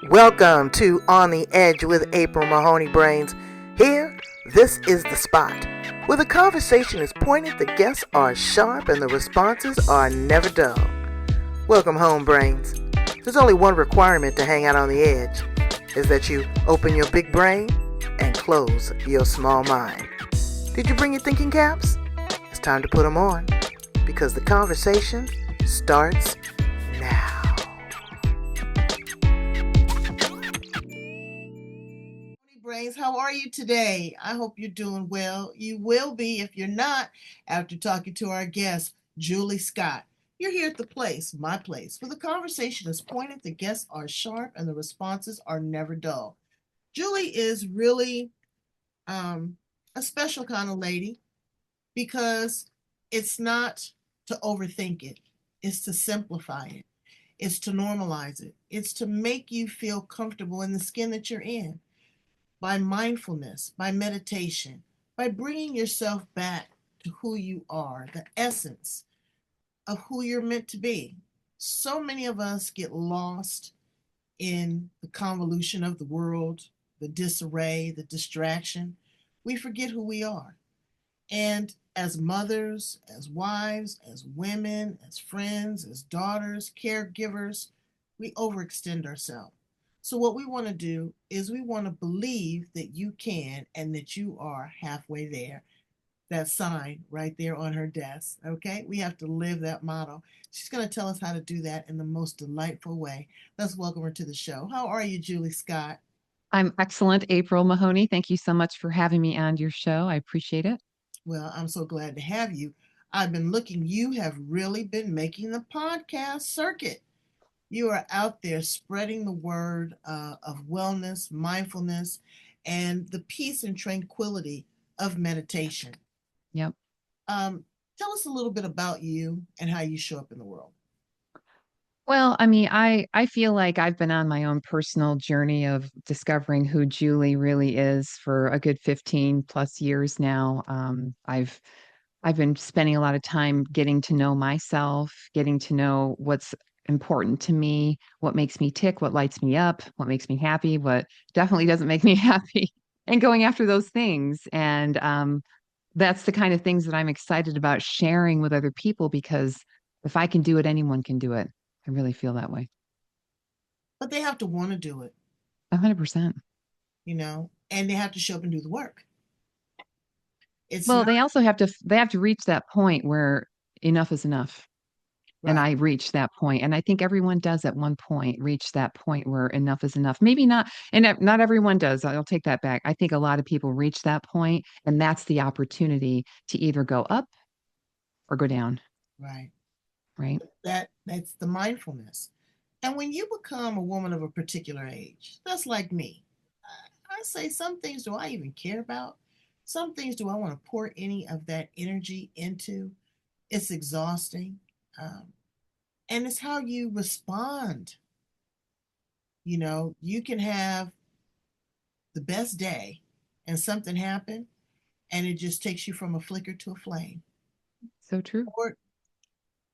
Welcome to On the Edge with April Mahoney Brains. Here, this is the spot where the conversation is pointed, the guests are sharp, and the responses are never dull. Welcome home, Brains. There's only one requirement to hang out on the edge, is that you open your big brain and close your small mind. Did you bring your thinking caps? It's time to put them on, because the conversation starts now. Brains, how are you today? I hope you're doing well. You will be if you're not after talking to our guest, Julie Scott. You're here at the place, my place, where the conversation is pointed, the guests are sharp, and the responses are never dull. Julie is really a special kind of lady because it's not to overthink it, it's to simplify it, it's to normalize it, it's to make you feel comfortable in the skin that you're in by mindfulness, by meditation, by bringing yourself back to who you are, the essence of who you're meant to be. So many of us get lost in the convolution of the world, the disarray, the distraction. We forget who we are. And as mothers, as wives, as women, as friends, as daughters, caregivers, we overextend ourselves. So, what we want to do is we want to believe that you can and that you are halfway there. That sign right there on her desk. Okay, we have to live that motto. She's going to tell us how to do that in the most delightful way. Let's welcome her to the show. How are you, Julie Scott? I'm excellent, April Mahoney. Thank you so much for having me on your show. I appreciate it. Well, I'm so glad to have you. I've been looking, you have really been making the podcast circuit. You are out there spreading the word of wellness, mindfulness, and the peace and tranquility of meditation. Yep. Tell us a little bit about you and how you show up in the world. Well, I feel like I've been on my own personal journey of discovering who Julie really is for a good 15 plus years now. I've been spending a lot of time getting to know myself, getting to know what's important to me, what makes me tick, what lights me up, what makes me happy, what definitely doesn't make me happy, and going after those things. And that's the kind of things that I'm excited about sharing with other people because if I can do it, anyone can do it. I really feel that way. But they have to want to do it, 100%. and they have to show up and do the work. It's Well, not they have to reach that point where enough is enough. And right. I reached that point. And I think everyone does at one point reach that point where enough is enough. Maybe not, and not everyone does. I'll take that back. I think a lot of people reach that point, and that's the opportunity to either go up or go down, Right. right? That's the mindfulness. And when you become a woman of a particular age, that's like me. I say some things do I even care about? Some things do I want to pour any of that energy into? It's exhausting. Um, and it's how you respond. You can have the best day and something happen and it just takes you from a flicker to a flame. So true. Or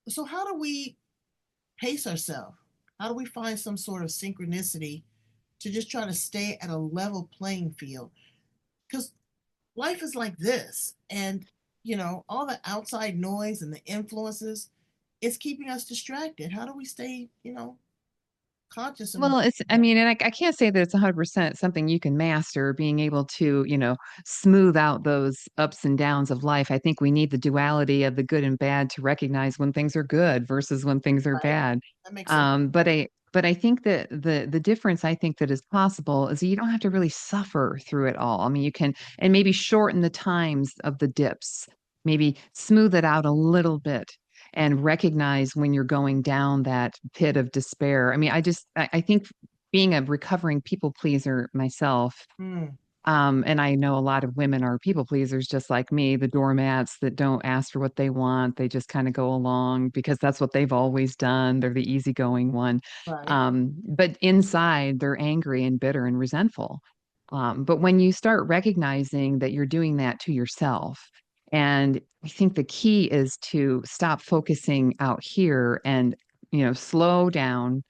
so how do we pace ourselves? How do we find some sort of synchronicity to just try to stay at a level playing field? Because life is like this. And, all the outside noise and the influences, it's keeping us distracted. How do we stay, conscious and Well, and I can't say that it's 100% something you can master, being able to, smooth out those ups and downs of life. I think we need the duality of the good and bad to recognize when things are good versus when things are right? bad. That makes sense. But I think that the difference I think that is possible is that you don't have to really suffer through it all. I mean, you can and maybe shorten the times of the dips, maybe smooth it out a little bit and recognize when you're going down that pit of despair. I think being a recovering people pleaser myself, Mm, and I know a lot of women are people pleasers just like me, the doormats that don't ask for what they want. They just kind of go along because that's what they've always done. They're the easygoing one. right. But inside, they're angry and bitter and resentful. But when you start recognizing that you're doing that to yourself, and I think the key is to stop focusing out here and, slow down,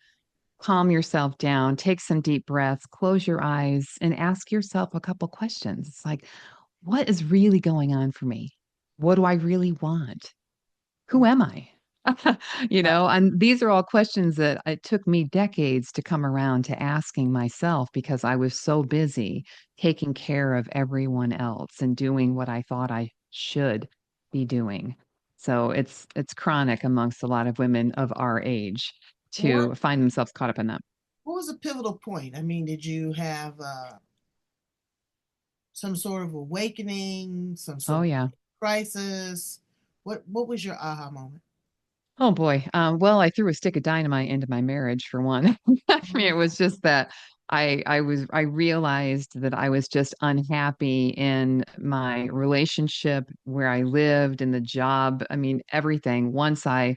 calm yourself down, take some deep breaths, close your eyes, and ask yourself a couple questions. It's like, what is really going on for me? What do I really want? Who am I? Right. And these are all questions that it took me decades to come around to asking myself because I was so busy taking care of everyone else and doing what I thought I should be doing. So it's chronic amongst a lot of women of our age What to find themselves caught up in that. what was a pivotal point? I mean, did you have some sort of awakening, some Oh sort of yeah. crisis? What was your aha moment? Oh boy. Well, I threw a stick of dynamite into my marriage for one. I mean, it was just that I realized that I was just unhappy in my relationship where I lived and the job. I mean, everything. Once I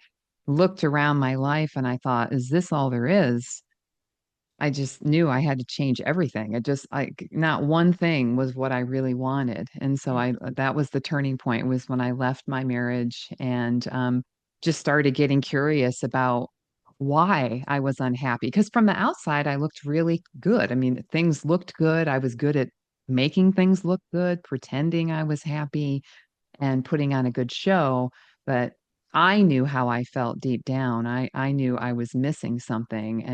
looked around my life and I thought, is this all there is? I just knew I had to change everything. Not one thing was what I really wanted. And so that was the turning point was when I left my marriage and just started getting curious about why I was unhappy. Because from the outside, I looked really good. I mean, things looked good. I was good at making things look good, pretending I was happy and putting on a good show. But I knew how I felt deep down. I knew I was missing something.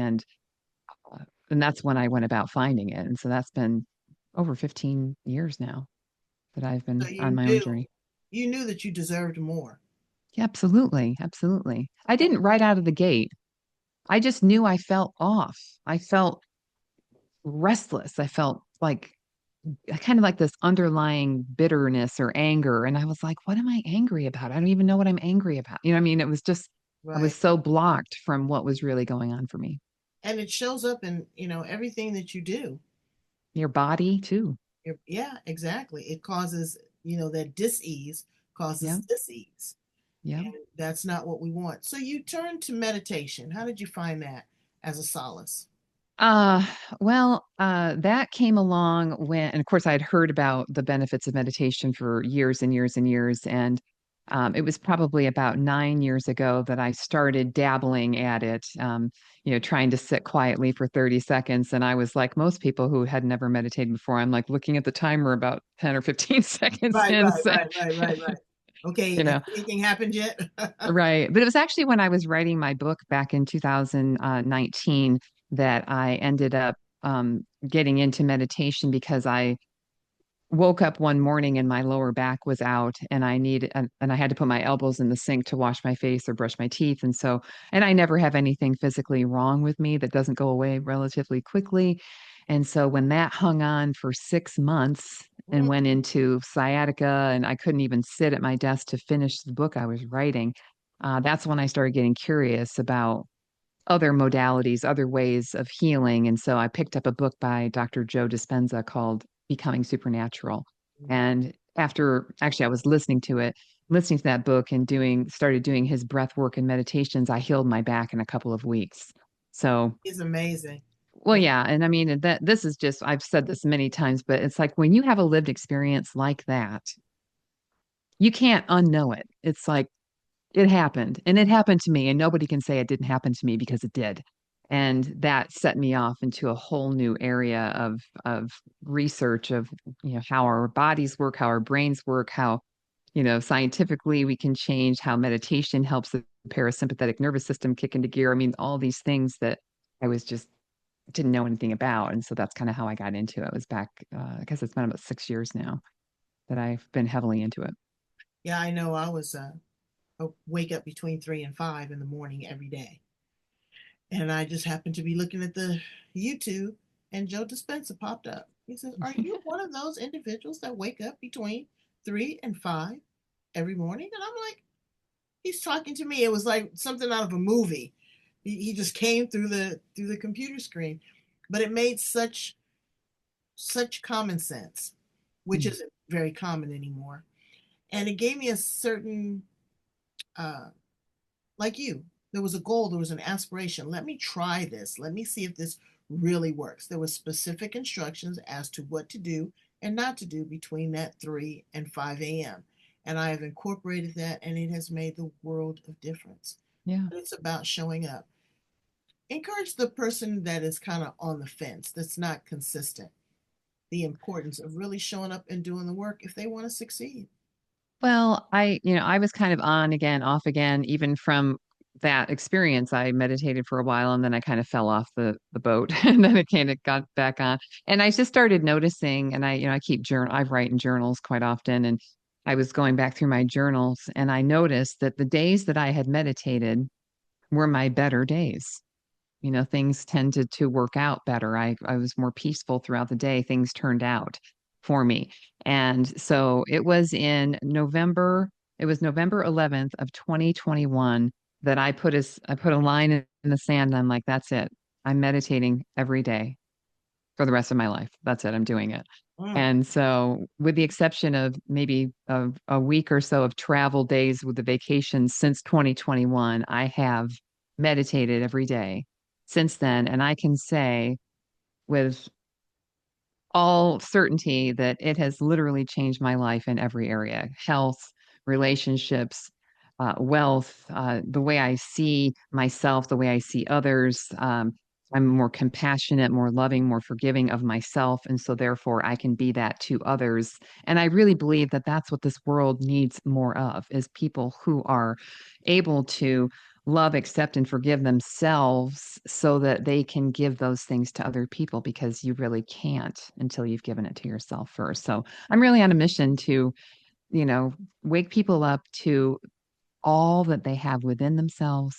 Uh, and that's when I went about finding it. And so that's been over 15 years now that I've So been on my own journey. you knew that you deserved more. Yeah, absolutely. Absolutely. I And didn't right out of the gate. I just knew I felt off. I felt restless. I felt like kind of like this underlying bitterness or anger. And I was like, what am I angry about? I don't even know what I'm angry about. What I mean? It was just, I was right. so blocked from what was really going on for me. And it shows up in, everything that you do. Your body, too. Yeah, exactly. It causes, that dis-ease causes Yeah. dis-ease. Yeah. And that's not what we want. So you turned to meditation. How did you find that as a solace? Uh, that came along when, and of course, I had heard about the benefits of meditation for years and years and years. And it was probably about 9 years ago that I started dabbling at it, trying to sit quietly for 30 seconds. And I was like most people who had never meditated before, I'm like looking at the timer about 10 or 15 seconds Right, in, right, saying, right, right, right, right. Okay, you has know, anything happened yet? right. But it was actually when I was writing my book back in 2019 that I ended up getting into meditation because I woke up one morning and my lower back was out and I had to put my elbows in the sink to wash my face or brush my teeth. And I never have anything physically wrong with me that doesn't go away relatively quickly. And so when that hung on for 6 months and went into sciatica and I couldn't even sit at my desk to finish the book I was writing, that's when I started getting curious about other modalities, other ways of healing. And so I picked up a book by Dr. Joe Dispenza called Becoming Supernatural. And after actually I was listening to that book and started doing his breath work and meditations, I healed my back in a couple of weeks. So, It's amazing. well, yeah. And I mean, that this is just, I've said this many times, but it's like when you have a lived experience like that, you can't unknow it. It's like, it happened, and it happened to me, and nobody can say it didn't happen to me because it did. And that set me off into a whole new area of research of how our bodies work, how our brains work, how scientifically we can change, how meditation helps the parasympathetic nervous system kick into gear. I mean, all these things that I was just didn't know anything about, and so that's kind of how I got into it. It was back, I guess it's been about 6 years now that I've been heavily into it. Yeah, I know. I wake up between 3 and 5 in the morning every day. And I just happened to be looking at the YouTube and Joe Dispenza popped up. He says, are you one of those individuals that wake up between 3 and 5 every morning? And I'm like, he's talking to me. It was like something out of a movie. He just came through the computer screen. But it made such common sense, which Mm, isn't very common anymore. And it gave me a certain uh like you, there was a goal, there was an aspiration. Let me try this. Let me see if this really works. There were specific instructions as to what to do and not to do between that 3 and 5 a.m. And I have incorporated that, and it has made the world of difference. yeah. It's about showing up. encourage the person that is kind of on the fence, that's not consistent, the importance of really showing up and doing the work if they want to succeed. Well, I was kind of on again, off again, even from that experience. I meditated for a while and then I kind of fell off the boat and then it kind of got back on. And I just started noticing, and I keep I write in journals quite often. And I was going back through my journals and I noticed that the days that I had meditated were my better days. Things tended to work out better. I was more peaceful throughout the day. Things turned out for me. And so it was November 11th of 2021 that I put a line in the sand. And I'm like, that's it. I'm meditating every day for the rest of my life. That's it. I'm doing it. Mm, And so, with the exception of maybe a week or so of travel days with the vacations since 2021, I have meditated every day since then. And I can say with all certainty that it has literally changed my life in every area: health, relationships, wealth, the way I see myself, the way I see others. I'm more compassionate, more loving, more forgiving of myself. And so, therefore, I can be that to others. And I really believe that that's what this world needs more of, is people who are able to love, accept, and forgive themselves so that they can give those things to other people, because you really can't until you've given it to yourself first. So I'm really on a mission to, you know, wake people up to all that they have within themselves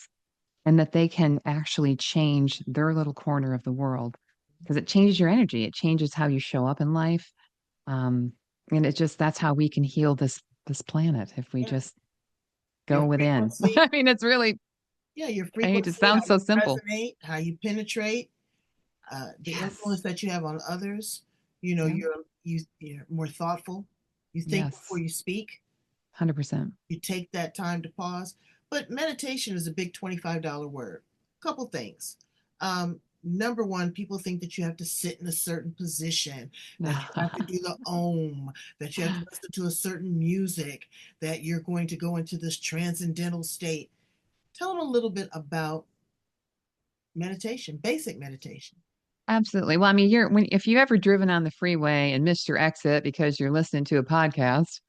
and that they can actually change their little corner of the world, because it changes your energy. It changes how you show up in life. Um, and that's how we can heal this planet if we yeah. just Your go within. frequency, I mean, it's really, yeah, your I hate to frequency, sound how so you simple. resonate, how you penetrate, the Yes. influence that you have on others. Yeah. You're more thoughtful. You think before Yes. you speak. 100%. You take that time to pause. But meditation is a big $25 word. Couple things. Number one, people think that you have to sit in a certain position, that you have to do the om, that you have to listen to a certain music, that you're going to go into this transcendental state. Tell them a little bit about meditation, basic meditation. Absolutely. Well, I mean, if you ever driven on the freeway and missed your exit because you're listening to a podcast,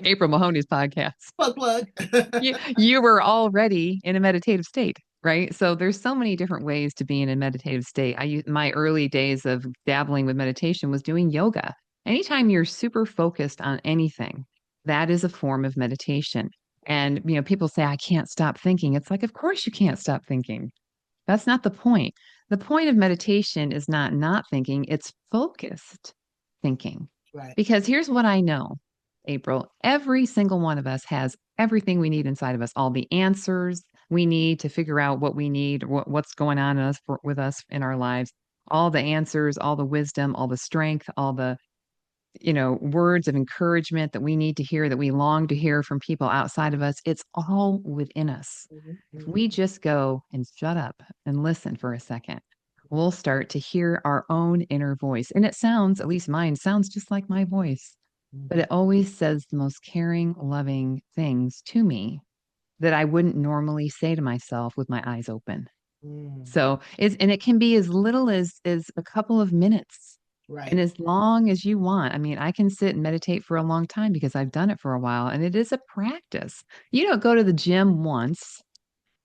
April Mahoney's podcast, Plug, plug. you were already in a meditative state, right? So there's so many different ways to be in a meditative state. My early days of dabbling with meditation was doing yoga. Anytime you're super focused on anything, that is a form of meditation. And people say, I can't stop thinking. It's like, of course you can't stop thinking. That's not the point. The point of meditation is not thinking, it's focused thinking. Right. Because here's what I know, April: every single one of us has everything we need inside of us, all the answers we need to figure out what we need, what's going on with us in our lives, all the answers, all the wisdom, all the strength, all the words of encouragement that we need to hear, that we long to hear from people outside of us. It's all within us. Mhm, If mhm, we just go and shut up and listen for a second, we'll start to hear our own inner voice. And it sounds, at least mine sounds just like my voice, but mhm, it always says the most caring, loving things to me that I wouldn't normally say to myself with my eyes open. mhm. And it can be as little as a couple of minutes and Right. as long as you want. I mean, I can sit and meditate for a long time because I've done it for a while, and it is a practice. You don't go to the gym once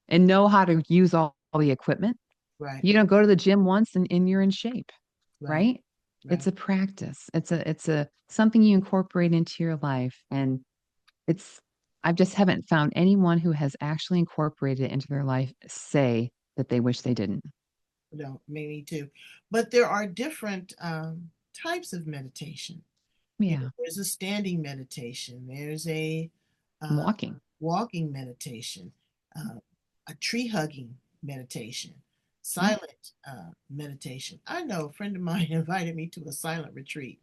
and know how to use all the equipment. Right. You don't go to the gym once and you're in shape, Right. right? It's Right. a practice. It's a something you incorporate into your life. And it's I just haven't found anyone who has actually incorporated it into their life say that they wish they didn't. No, me too. But there are different types of meditation. Yeah. There's a standing meditation. There's a uh, Walking. walking meditation, uh, a tree hugging meditation, Yeah. silent meditation. I know a friend of mine invited me to a silent retreat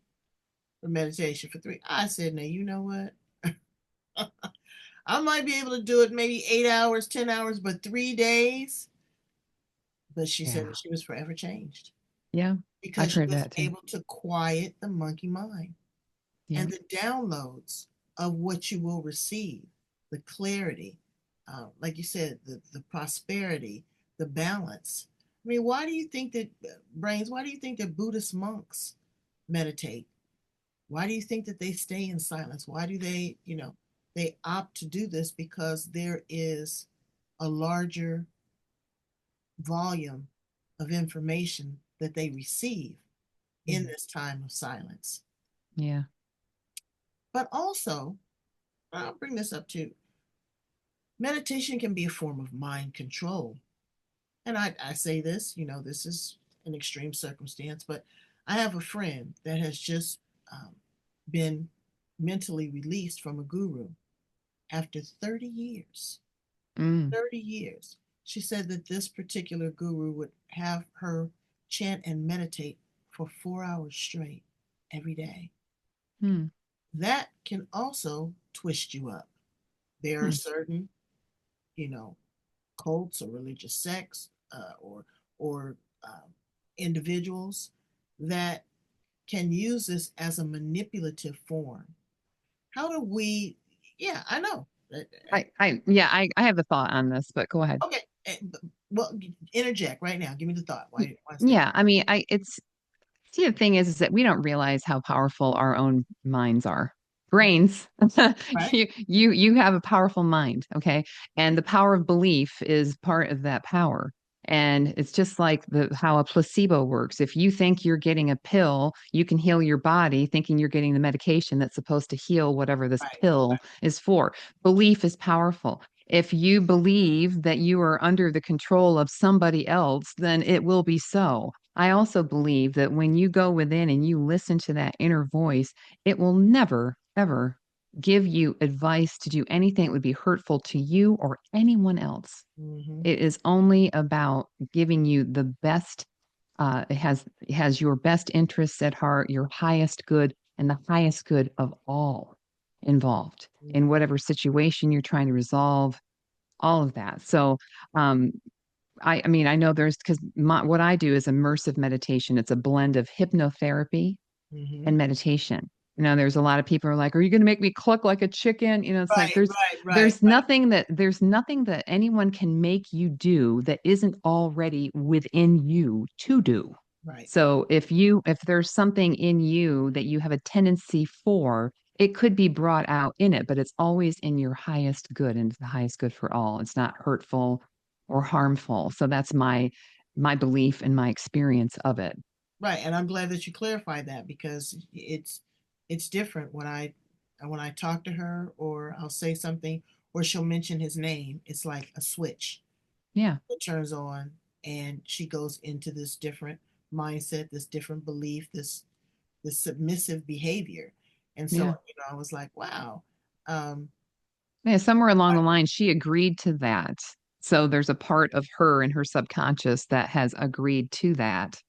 for meditation for three. I said, now you know what? I might be able to do it maybe 8 hours, 10 hours, but 3 days. But she said Yeah. that she was forever changed Yeah. because I've she heard was that too. able to quiet the monkey mind Yeah. and the downloads of what you will receive, the clarity, like you said, the prosperity, the balance. I mean, why do you think that brains? Why do you think that Buddhist monks meditate? Why do you think that they stay in silence? Why do they, they opt to do this? Because there is a larger volume of information that they receive in Mm. this time of silence. Yeah. But also, I'll bring this up too. Meditation can be a form of mind control. And I say this, this is an extreme circumstance, but I have a friend that has just um, been mentally released from a guru after 30 years. Mm. 30 years. She said that this particular guru would have her chant and meditate for 4 hours straight every day. Mm. That can also twist you up. There are Mm. certain, you know, cults or religious sects or individuals that can use this as a manipulative form. How do we? Yeah, I know. Yeah, I have a thought on this, but go ahead. Okay, well, interject right now. Give me the thought. Why is that? Yeah, I mean, it's see, the thing is that we don't realize how powerful our own minds are. Brains, Right, you have a powerful mind, okay? And the power of belief is part of that power. And it's just like the how a placebo works. If you think you're getting a pill, you can heal your body thinking you're getting the medication that's supposed to heal whatever this right, pill is for. Belief is powerful. If you believe that you are under the control of somebody else, then it will be so. I also believe that when you go within and you listen to that inner voice, it will never, ever give you advice to do anything that would be hurtful to you or anyone else. mm-hmm, It is only about giving you the best. It has your best interests at heart, your highest good, and the highest good of all involved in mm-hmm, whatever situation you're trying to resolve. All of that. So, um, I mean, I know there's because what I do is immersive meditation. It's a blend of hypnotherapy mm-hmm. and meditation. There's a lot of people who are like, "Are you going to make me cluck like a chicken?" It's like Right, there's right, right, there's nothing that there's nothing that anyone can make you do that isn't already within you to do. right, So if there's something in you that you have a tendency for, it could be brought out in it, but it's always in your highest good and it's the highest good for all. It's not hurtful or harmful. So that's my belief and my experience of it. right. And I'm glad that you clarified that because it's different when I talk to her or I'll say something or she'll mention his name. It's like a switch Yeah. that turns on and she goes into this different mindset, this different belief, this submissive behavior. And so, Yeah. I was like, wow. Um, Yeah, somewhere along the line, she agreed to that. So there's a part of her in her subconscious that has agreed to that.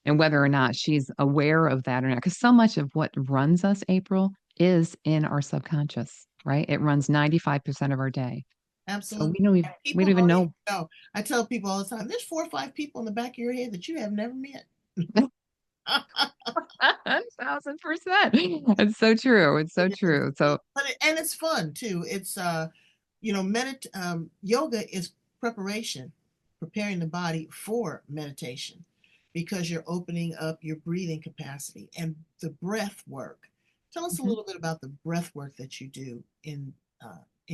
And whether or not she's aware of that or not, because so much of what runs us, April, is in our subconscious, right? It runs 95% of our day. So Absolutely. And we people don't even don't even know. know. I tell people all the time, there's 4 or 5 people in the back of your head that you have never met. 1,000%. It's so true. It's so It is. true. So And it's fun too. It's yoga is preparation, preparing the body for meditation because you're opening up your breathing capacity and the breath work. Tell us a mhm. little bit about the breath work that you do in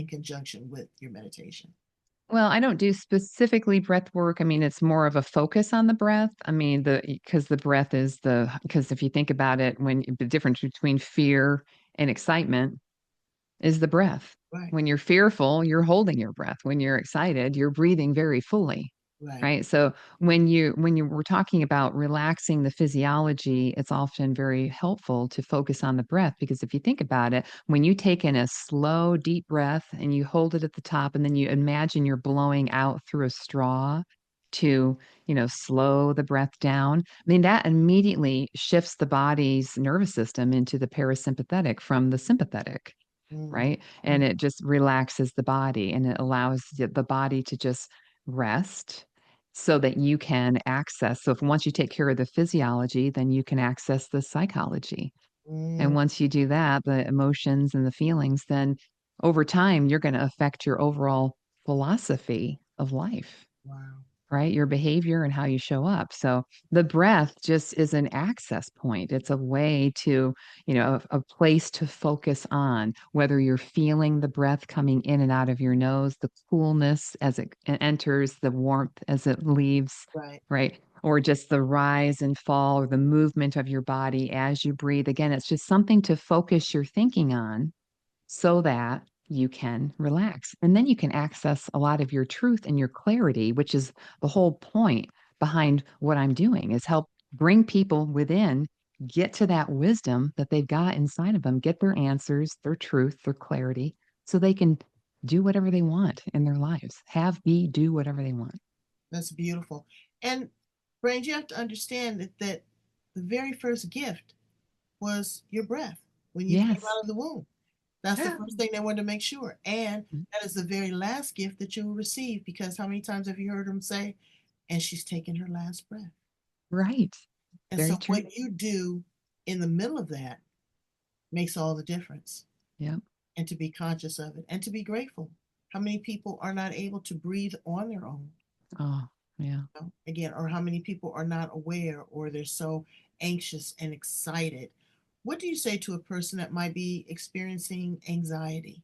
conjunction with your meditation. Well, I don't do specifically breath work. I mean, it's more of a focus on the breath. I mean, because the breath is because if you think about it, when the difference between fear and excitement is the breath. Right, When you're fearful, you're holding your breath. When you're excited, you're breathing very fully. right. Right. So when you were talking about relaxing the physiology, it's often very helpful to focus on the breath because if you think about it, when you take in a slow, deep breath and you hold it at the top, and then you imagine you're blowing out through a straw to, slow the breath down. I mean, that immediately shifts the body's nervous system into the parasympathetic from the sympathetic, Mm, right? And it just relaxes the body and it allows the body to just rest so that you can access. So if once you take care of the physiology, then you can access the psychology. And mm. once you do that, the emotions and the feelings, then over time, you're going to affect your overall philosophy of life. Wow. right? Your behavior and how you show up. So the breath just is an access point. It's a way to, a place to focus on whether you're feeling the breath coming in and out of your nose, the coolness as it enters, the warmth as it leaves, Right. right? Or just the rise and fall or the movement of your body as you breathe. Again, it's just something to focus your thinking on so that you can relax. And then you can access a lot of your truth and your clarity, which is the whole point behind what I'm doing is help bring people within get to that wisdom that they've got inside of them, get their answers, their truth, their clarity, so they can do whatever they want in their lives. Have, be, do whatever they want. That's beautiful. And brains, you have to understand that the very first gift was your breath when you came Yes. out of the womb. That's the Yeah. first thing they wanted to make sure. And that is the very last gift that you will receive because how many times have you heard them say, and she's taking her last breath? Right. And Very so true. what you do in the middle of that makes all the difference. Yep. And to be conscious of it and to be grateful. How many people are not able to breathe on their own? Oh, yeah. Again, or how many people are not aware or they're so anxious and excited. What do you say to a person that might be experiencing anxiety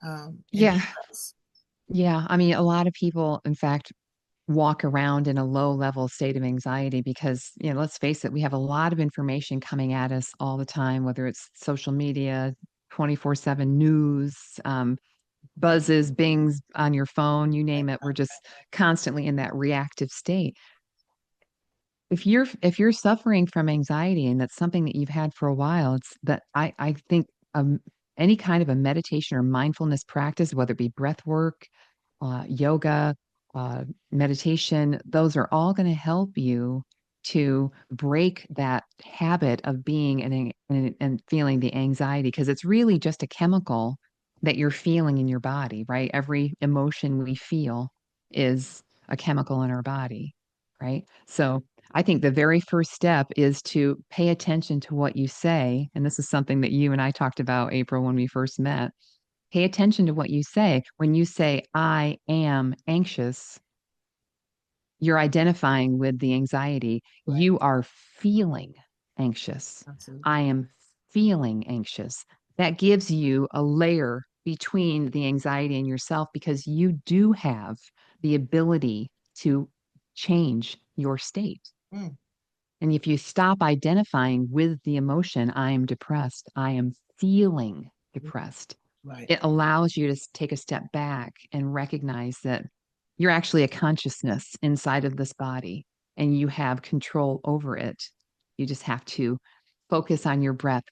and Yeah. stress? Yeah. I mean, a lot of people, in fact, walk around in a low level state of anxiety because, let's face it, we have a lot of information coming at us all the time, whether it's social media, 24/7 news, buzzes, bings on your phone, you name it. We're just constantly in that reactive state. If you're suffering from anxiety and that's something that you've had for a while, it's that I think any kind of a meditation or mindfulness practice, whether it be breath work, yoga, uh, meditation, those are all going to help you to break that habit of being and feeling the anxiety because it's really just a chemical that you're feeling in your body, right? Every emotion we feel is a chemical in our body, right? So I think the very first step is to pay attention to what you say. And this is something that you and I talked about, April, when we first met. Pay attention to what you say. When you say, I am anxious, you're identifying with the anxiety. Right. You are feeling anxious. Absolutely. I am feeling anxious. That gives you a layer between the anxiety and yourself because you do have the ability to change your state. Mm, And if you stop identifying with the emotion, I am depressed, I am feeling depressed, right. it allows you to take a step back and recognize that you're actually a consciousness inside of this body and you have control over it. You just have to focus on your breath,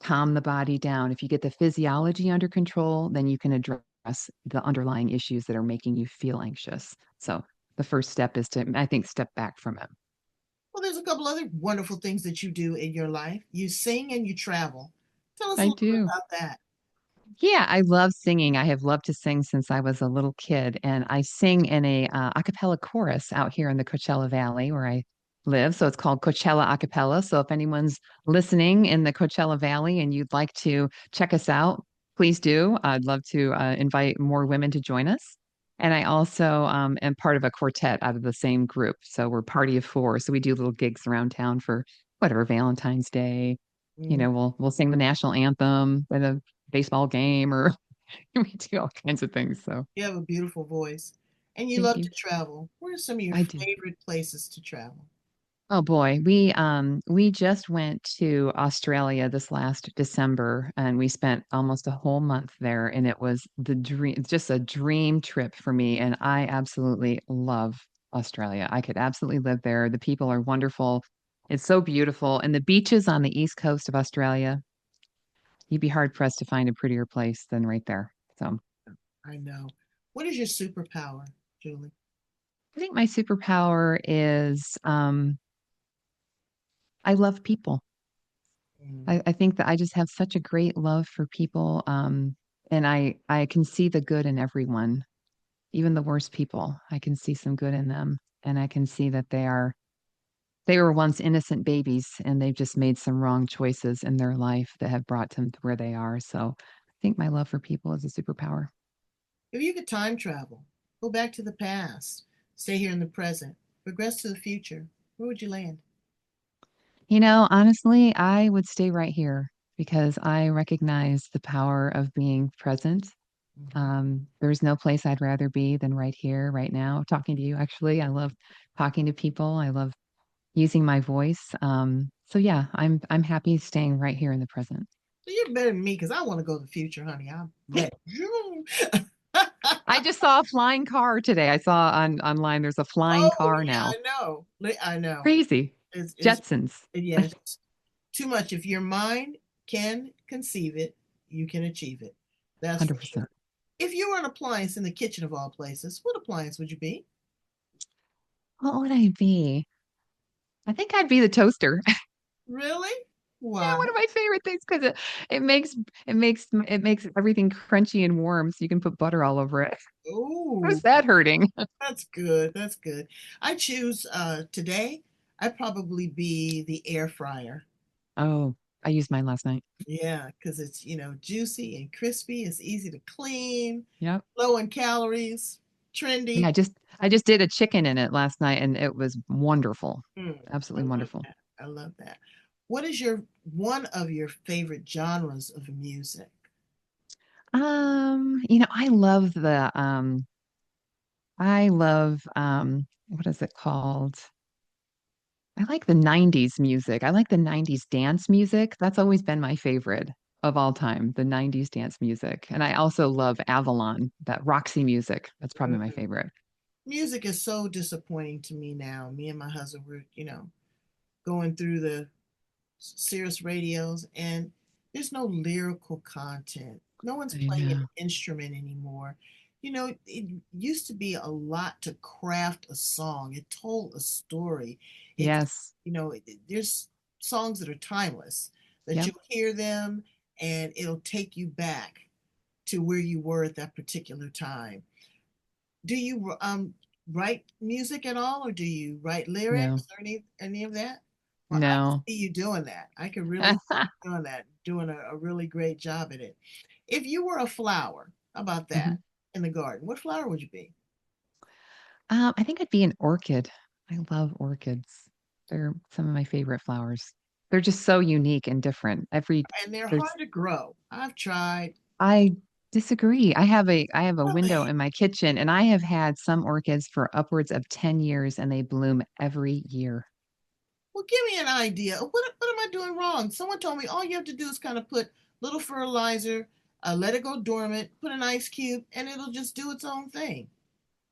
calm the body down. If you get the physiology under control, then you can address the underlying issues that are making you feel anxious. So the first step is to, I think, step back from it. Well, there's a couple other wonderful things that you do in your life. You sing and you travel. Tell us a I little bit do. about that. Yeah, I love singing. I have loved to sing since I was a little kid, and I sing in a cappella chorus out here in the Coachella Valley where I live. So it's called Coachella A Cappella. So if anyone's listening in the Coachella Valley and you'd like to check us out, please do. I'd love to invite more women to join us. And I also am part of a quartet out of the same group. So we're party of four. So we do little gigs around town for whatever, Valentine's Day. Mm, We'll sing the national anthem at a baseball game or we do all kinds of things. So you have a beautiful voice and you thank love to you. travel. What are some of your I do. favorite places to travel? Oh boy, we just went to Australia this last December and we spent almost a whole month there and it was the dream, just a dream trip for me and I absolutely love Australia. I could absolutely live there. The people are wonderful. It's so beautiful and the beaches on the east coast of Australia, you'd be hard pressed to find a prettier place than right there. So I know. What is your superpower, Julie? I think my superpower is I love people. Mm, I think that I just have such a great love for people. And I can see the good in everyone, even the worst people. I can see some good in them. And I can see that they were once innocent babies and they've just made some wrong choices in their life that have brought them to where they are. So I think my love for people is a superpower. if you could time travel, Go back to the past. Stay here in the present. Regress to the future. Where would you land? Honestly, I would stay right here because I recognize the power of being present. Mhm. There's no place I'd rather be than right here, right now, talking to you, actually. I love talking to people. I love using my voice. So yeah, I'm happy staying right here in the present. So you're better than me because I want to go to the future, honey. I'm ready. I just saw a flying car today. I saw online there's a flying Oh car yeah, now. I know. I know. Crazy. It's Jetsons. yes, too much. If your mind can conceive it, you can achieve it. That's for 100%. sure. If you were an appliance in the kitchen of all places, what appliance would you be? What would I be? I think I'd be the toaster. Really? Yeah, Why? one of my favorite things because it makes everything crunchy and warm, so you can put butter all over it. How's Oh, that hurting? that's good. That's good. I choose today. I'd probably be the air fryer. Oh, I used mine last night. Yeah, because it's, juicy and crispy. It's easy to clean, Yep. low in calories, Yeah, trendy. I just did a chicken in it last night and it was wonderful. I Absolutely love wonderful. that. I love that. What is your one of your favorite genres of music? I love what is it called? I like the 90s music. I like the 90s dance music. That's always been my favorite of all time, the 90s dance music. And I also love Avalon, that Roxy music. That's probably my Mm. favorite. Music is so disappointing to me now. Me and my husband were, going through the Sirius radios, and there's no lyrical content. No one's I playing an know. instrument anymore. It used to be a lot to craft a song. It told a story. It, Yes. there's songs that are timeless that Yep. you'll hear them and it'll take you back to where you were at that particular time. Do you write music at all, or do you write No. lyrics or any of that? Well, I could No. see you doing that. I could really see you doing that, doing a really great job at it. If you were a flower, how about that, Mhm. in the garden? What flower would you be? I think I'd be an orchid. I love orchids. They're some of my favorite flowers. They're just so unique and different. And they're There's hard to grow. I've tried. I disagree. I have a window Really? in my kitchen and I have had some orchids for upwards of 10 years and they bloom every year. Well, give me an idea. What am I doing wrong? Someone told me all you have to do is kind of put little fertilizer, let it go dormant, put an ice cube, and it'll just do its own thing.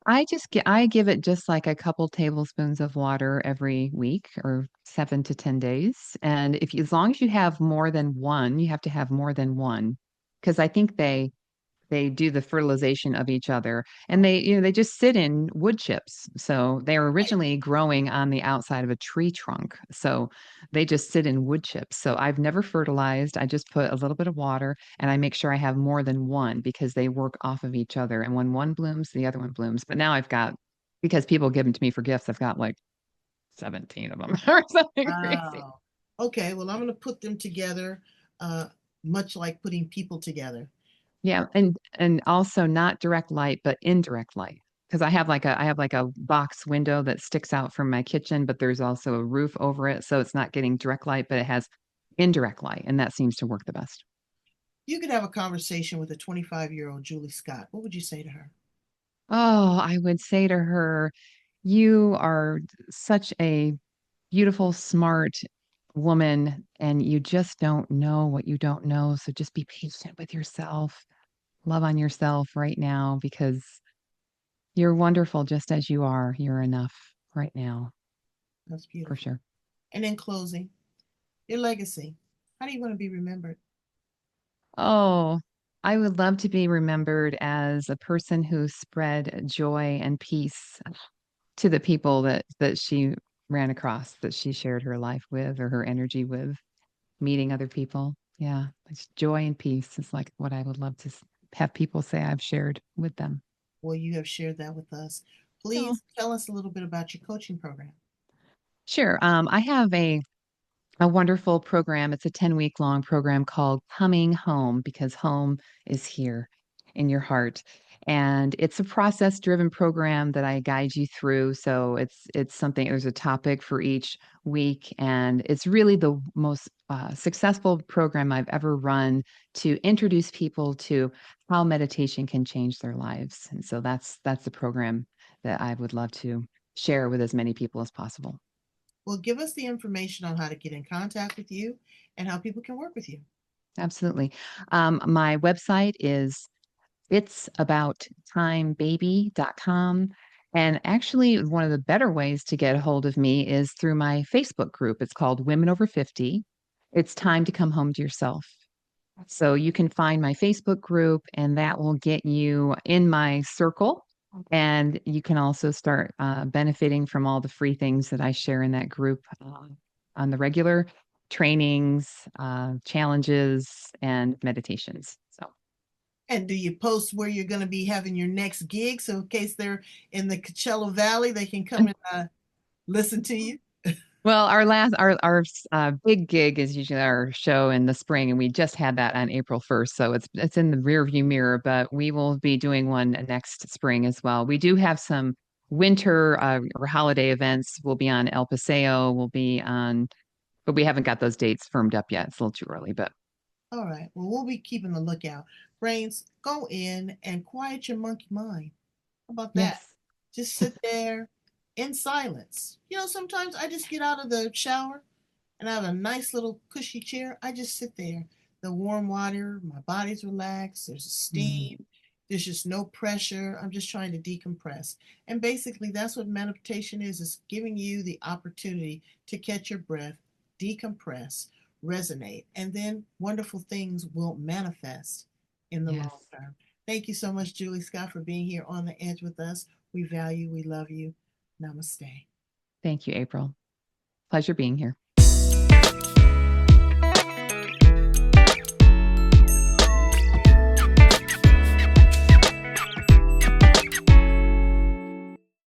I give it just like a couple tablespoons of water every week or 7 to 10 days. And as long as you have more than one, you have to have more than one because I think they do the fertilization of each other and they just sit in wood chips, so they're Right. originally growing on the outside of a tree trunk, so they just sit in wood chips. So I've never fertilized. I just put a little bit of water and I make sure I have more than one because they work off of each other, and when one blooms the other one blooms. But now I've got, because people give them to me for gifts, I've got like 17 of them or something crazy. Wow. Okay, well, I'm going to put them together, uh, much like putting people together. Yeah, and also not direct light, but indirect light. Because I have like a box window that sticks out from my kitchen, but there's also a roof over it, so it's not getting direct light, but it has indirect light, and that seems to work the best. You could have a conversation with a 25-year-old Julie Scott. What would you say to her? Oh, I would say to her, you are such a beautiful, smart woman, and you just don't know what you don't know. So just be patient with yourself. Love on yourself right now because you're wonderful just as you are. You're enough right now, That's for beautiful. sure. And in closing, your legacy. How do you want to be remembered? Oh, I would love to be remembered as a person who spread joy and peace to the people that she ran across, that she shared her life with or her energy with, meeting other people. Yeah, it's joy and peace is like what I would love to have people say I've shared with them. Well, you have shared that with us. Oh, Please tell us a little bit about your coaching program. sure. I have a wonderful program. It's a 10-week long program called Coming Home, because home is here in your heart. And it's a process-driven program that I guide you through. So it's something, there's a topic for each week, and it's really the most successful program I've ever run to introduce people to how meditation can change their lives. And so that's the program that I would love to share with as many people as possible. Well, give us the information on how to get in contact with you and how people can work with you. Absolutely. My website is itsaboutttimebaby.com. And actually, one of the better ways to get a hold of me is through my Facebook group. It's called Women Over 50. It's time to come home to yourself. So you can find my Facebook group, and that will get you in my circle. And you can also start benefiting from all the free things that I share in that group on the regular trainings, challenges, and meditations. So. And do you post where you're going to be having your next gig? So in case they're in the Coachella Valley, they can come and listen to you. Well, our big gig is usually our show in the spring, and we just had that on April 1st, so it's in the rear view mirror. But we will be doing one next spring as well. We do have some winter or holiday events. We'll be on El Paseo. We'll be on, but we haven't got those dates firmed up yet. It's a little too early, but All right. Well, we'll be keeping a lookout. Brains, go in and quiet your monkey mind. How about that? yes, Just sit there in silence. Sometimes I just get out of the shower and I have a nice little cushy chair. I just sit there. The warm water, my body's relaxed, there's a mm, steam, there's just no pressure. I'm just trying to decompress. And basically that's what meditation is giving you the opportunity to catch your breath, decompress, resonate, and then wonderful things will manifest in the long yes. term. Thank you so much, Julie Scott, for being here on the edge with us. We value, we love you. Namaste. Thank you, April. Pleasure being here.